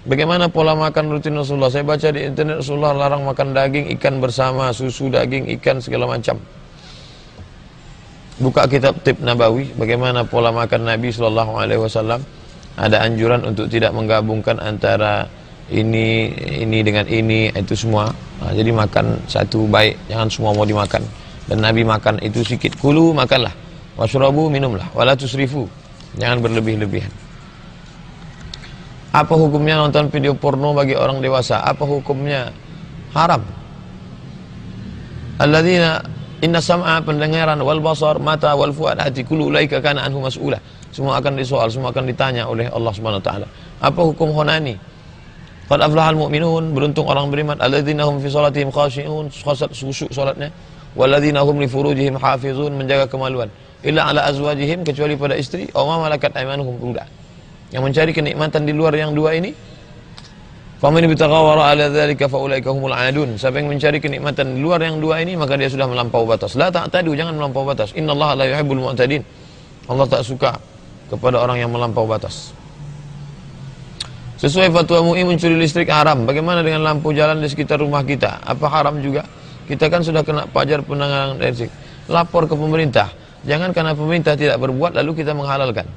Bagaimana pola makan rutin Rasulullah? Saya baca di internet Rasulullah larang makan daging, ikan bersama, susu, daging, ikan, segala macam. Buka kitab Tib Nabawi, bagaimana pola makan Nabi SAW. Ada anjuran untuk tidak menggabungkan antara ini dengan ini, itu semua. Nah, jadi makan satu baik, jangan semua mau dimakan. Dan Nabi makan itu sedikit. Kulu, makanlah. Washrabu, minumlah. Wala tusrifu, jangan berlebih-lebihan. Apa hukumnya nonton video porno bagi orang dewasa? Apa hukumnya? Haram. Alladzina inna sam'a, pendengaran, wal basar, mata, wal fuad, hati, kullu ulaika kana anhu mas'ula. Semua akan disoal, semua akan ditanya oleh Allah Subhanahu wa taala. Apa hukum khonani? Qad aflahal mu'minun, beruntung orang beriman. Alladzina hum fi salatihim khashi'un, khusyuk salatnya. Walladzina hum li furujihim hafizun, menjaga kemaluan. Illa ala azwajihim, kecuali pada istri, aw ma malakat aymanuhum, budak. Yang mencari kenikmatan di luar yang dua ini, faman ibtagha wara'a dzalika faulaika humul adun. Siapa yang mencari kenikmatan di luar yang dua ini, maka dia sudah melampaui batas. La ta'tadu, jangan melampaui batas. Innallaha la yuhibbul mu'tadin. Allah tak suka kepada orang yang melampaui batas. Sesuai fatwa MUI, mencuri listrik haram. Bagaimana dengan lampu jalan di sekitar rumah kita? Apa haram juga? Kita kan sudah kena pajak penanggulangan listrik. Lapor ke pemerintah. Jangan karena pemerintah tidak berbuat lalu kita menghalalkan.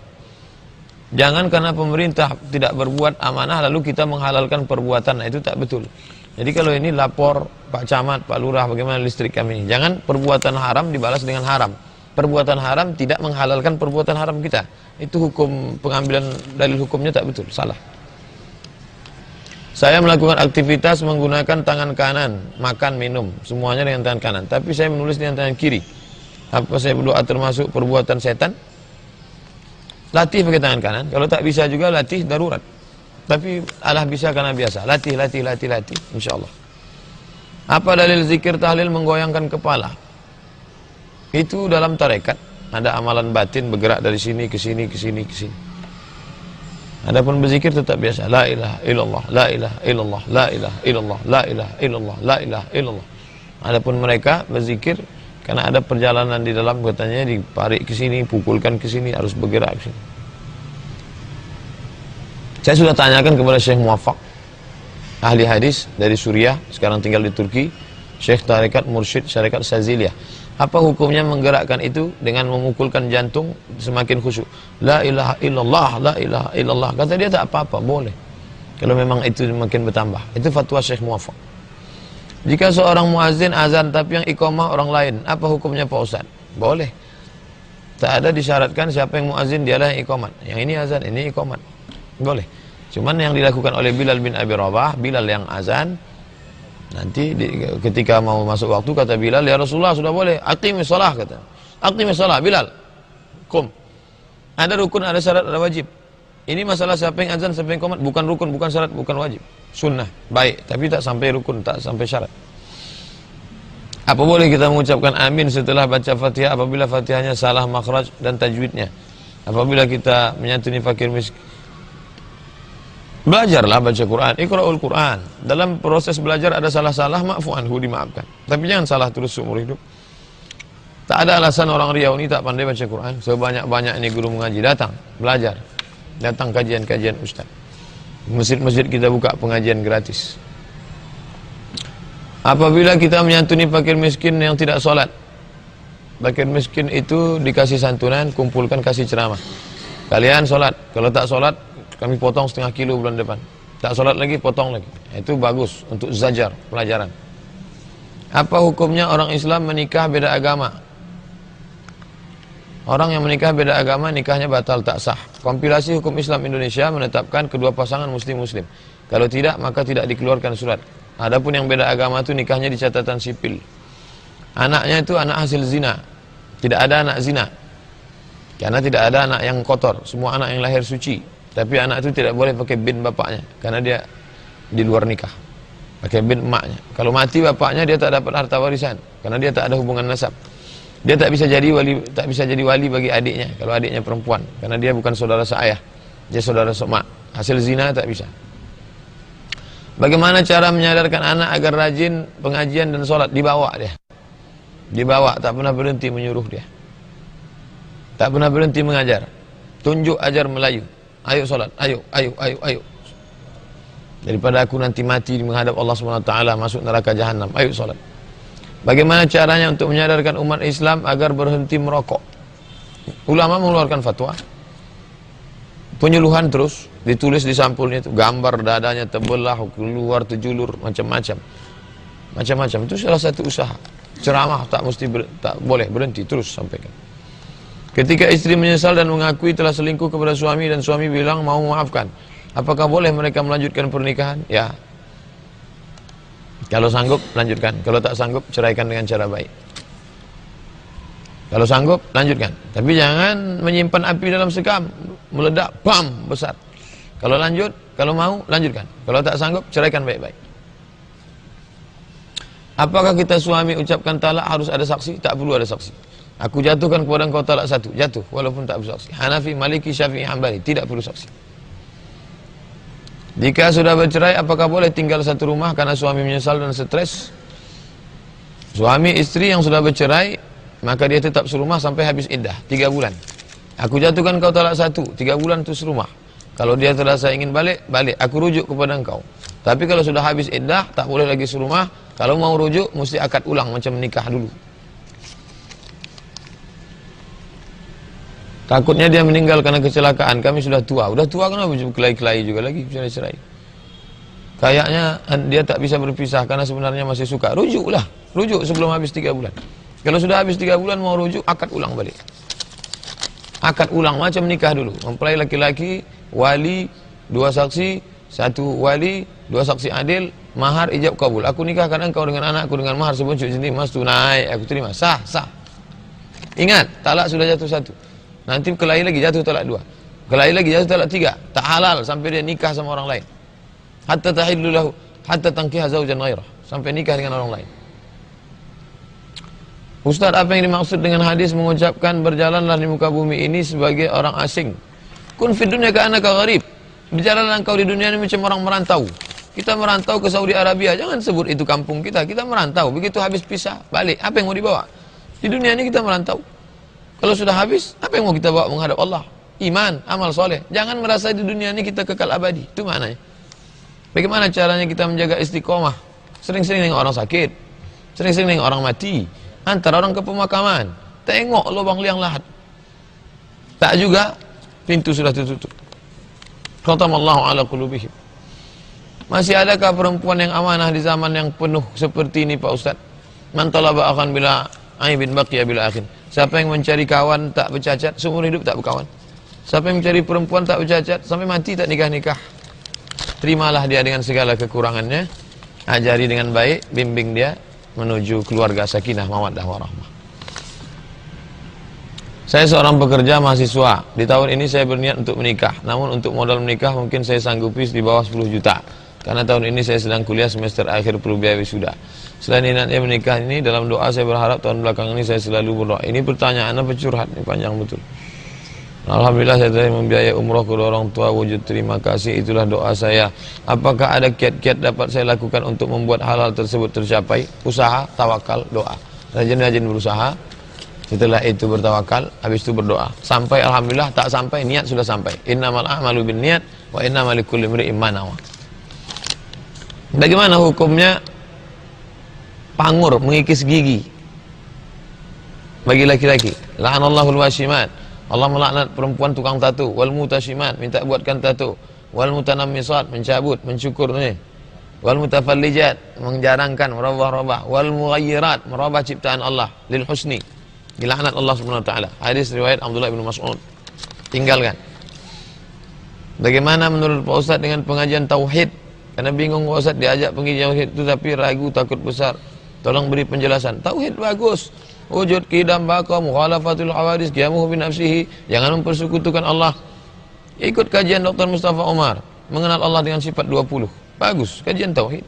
Jangan karena pemerintah tidak berbuat amanah lalu kita menghalalkan perbuatan. Nah, itu tak betul. Jadi kalau ini lapor Pak Camat, Pak Lurah, bagaimana listrik kami. Jangan perbuatan haram dibalas dengan haram. Perbuatan haram tidak menghalalkan perbuatan haram kita. Itu hukum, pengambilan dalil hukumnya tak betul, salah. Saya melakukan aktivitas menggunakan tangan kanan, makan, minum, semuanya dengan tangan kanan. Tapi saya menulis dengan tangan kiri. Apa saya berdoa termasuk perbuatan setan? Latih pakai tangan kanan. Kalau tak bisa juga latih darurat. Tapi Allah bisa karena biasa. Latih, insyaallah. Apa dalil zikir tahlil menggoyangkan kepala? Itu dalam tarekat. Ada amalan batin bergerak dari sini ke sini, ke sini, ke sini. Adapun berzikir tetap biasa. La ilaha illallah, la ilaha illallah, la ilaha illallah, la ilaha illallah, la ilaha illallah. Adapun mereka berzikir karena ada perjalanan di dalam, katanya ditarik ke sini, pukulkan ke sini, harus bergerak ke sini. Saya sudah tanyakan kepada Syekh Muwaffaq, ahli hadis dari Suriah, sekarang tinggal di Turki, Syekh Tarekat Mursyid Syarikat Saziliyah. Apa hukumnya menggerakkan itu dengan memukulkan jantung semakin khusyuk? La ilaha illallah, la ilaha illallah. Kata dia tak apa-apa, boleh. Kalau memang itu makin bertambah. Itu fatwa Syekh Muwaffaq. Jika seorang muazin azan tapi yang iqamah orang lain, apa hukumnya Pak Ustaz? Boleh. Tak ada disyaratkan siapa yang muazin dialah yang iqamat. Yang ini azan, ini iqamat. Boleh. Cuman yang dilakukan oleh Bilal bin Abi Rabah, Bilal yang azan, nanti ketika mau masuk waktu kata Bilal, ya Rasulullah sudah boleh, aqimis shalah, kata. Aqimis shalah, Bilal. Qum. Ada rukun, ada syarat, ada wajib. Ini masalah siapa yang azan, siapa yang iqamat, bukan rukun, bukan syarat, bukan wajib. Sunnah, baik, tapi tak sampai rukun, tak sampai syarat. Apa boleh kita mengucapkan amin setelah baca Fatihah apabila Fatihahnya salah makhraj dan tajwidnya? Apabila kita menyantuni fakir miskin, belajarlah baca Quran, Iqra'ul Quran. Dalam proses belajar ada salah-salah, ma'fu anhu, dimaafkan. Tapi jangan salah terus seumur hidup. Tak ada alasan orang Riau ini tak pandai baca Quran. Sebanyak-banyak ini guru mengaji, datang, belajar. Datang kajian-kajian ustaz. Masjid-masjid kita buka pengajian gratis. Apabila kita menyantuni fakir miskin yang tidak sholat, fakir miskin itu dikasih santunan, kumpulkan, kasih ceramah. Kalian sholat, kalau tak sholat kami potong 0,5 kilo bulan depan. Tak sholat lagi, potong lagi. Itu bagus untuk zajar, pelajaran. Apa hukumnya orang Islam menikah beda agama? Orang yang menikah beda agama, nikahnya batal, tak sah. Kompilasi Hukum Islam Indonesia menetapkan kedua pasangan muslim-muslim. Kalau tidak, maka tidak dikeluarkan surat. Adapun yang beda agama itu nikahnya di catatan sipil. Anaknya itu anak hasil zina. Tidak ada anak zina. Karena tidak ada anak yang kotor. Semua anak yang lahir suci. Tapi anak itu tidak boleh pakai bin bapaknya. Karena dia di luar nikah. Pakai bin emaknya. Kalau mati bapaknya, dia tak dapat harta warisan. Karena dia tak ada hubungan nasab. Dia tak bisa jadi wali bagi adiknya kalau adiknya perempuan, karena dia bukan saudara seayah, dia saudara semak. Hasil zina tak bisa. Bagaimana cara menyadarkan anak agar rajin pengajian dan sholat? Dibawa dia, dibawa, tak pernah berhenti menyuruh dia, tak pernah berhenti mengajar. Tunjuk, ajar Melayu. Ayo sholat, ayo. daripada aku nanti mati menghadap Allah SWT masuk neraka jahanam. Ayo salat. Bagaimana caranya untuk menyadarkan umat Islam agar berhenti merokok? Ulama mengeluarkan fatwa, penyuluhan terus, ditulis di sampulnya itu, gambar dadanya terbelah, keluar terjulur, macam-macam. Macam-macam, itu salah satu usaha. Ceramah tak boleh, berhenti, terus sampaikan. Ketika istri menyesal dan mengakui telah selingkuh kepada suami dan suami bilang mau memaafkan, apakah boleh mereka melanjutkan pernikahan? Ya. Kalau sanggup, lanjutkan. Kalau tak sanggup, ceraikan dengan cara baik. Kalau sanggup, lanjutkan. Tapi jangan menyimpan api dalam sekam, meledak, bam, besar. Kalau lanjut, kalau mau, lanjutkan. Kalau tak sanggup, ceraikan baik-baik. Apakah kita suami ucapkan talak harus ada saksi? Tak perlu ada saksi. Aku jatuhkan kepada engkau talak satu, jatuh walaupun tak bersaksi. Hanafi, Maliki, Syafi'i, Hambali, tidak perlu saksi. Jika sudah bercerai, apakah boleh tinggal satu rumah karena suami menyesal dan stres? Suami istri yang sudah bercerai, maka dia tetap serumah sampai habis iddah, 3 bulan. Aku jatuhkan kau talak satu, 3 bulan itu serumah. Kalau dia terasa ingin balik, balik. Aku rujuk kepada engkau. Tapi kalau sudah habis iddah, tak boleh lagi serumah. Kalau mau rujuk, mesti akad ulang macam menikah dulu. Takutnya dia meninggal karena kecelakaan. Kami sudah tua. Udah tua kenapa kelahi-kelahi juga lagi bisa cerai. Kayaknya dia tak bisa berpisah karena sebenarnya masih suka. Rujuklah. Rujuk sebelum habis 3 bulan. Kalau sudah habis 3 bulan mau rujuk, akad ulang balik. Akad ulang macam nikah dulu. Mempelai laki-laki, wali, 2 saksi, 1 wali, 2 saksi adil, mahar, ijab kabul. Aku nikahkan engkau dengan anakku dengan mahar sebuncuk sendiri, mas tunai, aku terima. Sah, sah. Ingat, talak sudah jatuh 1. Nanti kelahi lagi jatuh talak 2. Kelahi lagi jatuh talak 3. Tak halal sampai dia nikah sama orang lain. Hatta tahillu lahu, hatta tankiha zawjan ghairah. Sampai nikah dengan orang lain. Ustaz, apa yang dimaksud dengan hadis mengucapkan berjalanlah di muka bumi ini sebagai orang asing? Kun fid dunya ka'annaka gharib. Berjalanlah engkau di dunia ini macam orang merantau. Kita merantau ke Saudi Arabia, jangan sebut itu kampung kita. Kita merantau, begitu habis pisah, balik. Apa yang mau dibawa? Di dunia ini kita merantau. Kalau sudah habis, apa yang mau kita bawa menghadap Allah? Iman, amal soleh. Jangan merasa di dunia ini kita kekal abadi. Itu maknanya. Bagaimana caranya kita menjaga istiqomah? Sering-sering nengok orang sakit. Sering-sering nengok orang mati. Antar orang ke pemakaman. Tengok lubang liang lahat. Tak juga, pintu sudah tertutup. Khatamallahu ala qulubihim. Masih adakah perempuan yang amanah di zaman yang penuh seperti ini Pak Ustaz? Man talaba akhan bila aibin baqiya bila akhin. Siapa yang mencari kawan tak bercacat, seumur hidup tak berkawan. Siapa yang mencari perempuan tak bercacat, sampai mati tak nikah-nikah. Terimalah dia dengan segala kekurangannya, ajari dengan baik, bimbing dia menuju keluarga sakinah, mawaddah warahmah. Saya seorang pekerja mahasiswa. Di tahun ini saya berniat untuk menikah. Namun untuk modal menikah mungkin saya sanggupi di bawah 10 juta. Karena tahun ini saya sedang kuliah semester akhir perlu biaya wisuda. Selain niatnya menikah ini, dalam doa saya berharap tahun belakang ini saya selalu berdoa. Ini pertanyaan apa curhat? Ini panjang betul. Alhamdulillah saya telah membiayai umroh kedua orang tua, wujud terima kasih, itulah doa saya. Apakah ada kiat-kiat dapat saya lakukan untuk membuat hal-hal tersebut tercapai? Usaha, tawakal, doa. Rajin-rajin berusaha, setelah itu bertawakal, habis itu berdoa. Sampai alhamdulillah, tak sampai, niat sudah sampai. Innamal a'malu bin niat wa innamal likulli imri'in ma nawa. Bagaimana hukumnya pangur, mengikis gigi bagi laki-laki? La'anallahul washimat. Allah melaknat perempuan tukang tato. Wal mutashimat, minta buatkan tato. Wal mutanammisat, mencabut, mencukur ni. Wal mutafallijat, menjarangkan, merubah-rubah. Wal mughayyirat, merubah ciptaan Allah lil husni. Dilaknat Allah Subhanahu wa taala. Hadis riwayat Abdullah bin Mas'ud. Tinggalkan. Bagaimana menurut Pak Ustaz dengan pengajian tauhid? Karena bingung Pak Ustaz diajak pengajian tauhid itu tapi ragu, takut besar. Tolong beri penjelasan. Tauhid bagus. Wujud qidam baqa mukhalafatul hawadis qiyamuhu bi nafsihi. Jangan mempersekutukan Allah. Ikut kajian Dr. Mustafa Umar, mengenal Allah dengan sifat 20. Bagus, kajian tauhid.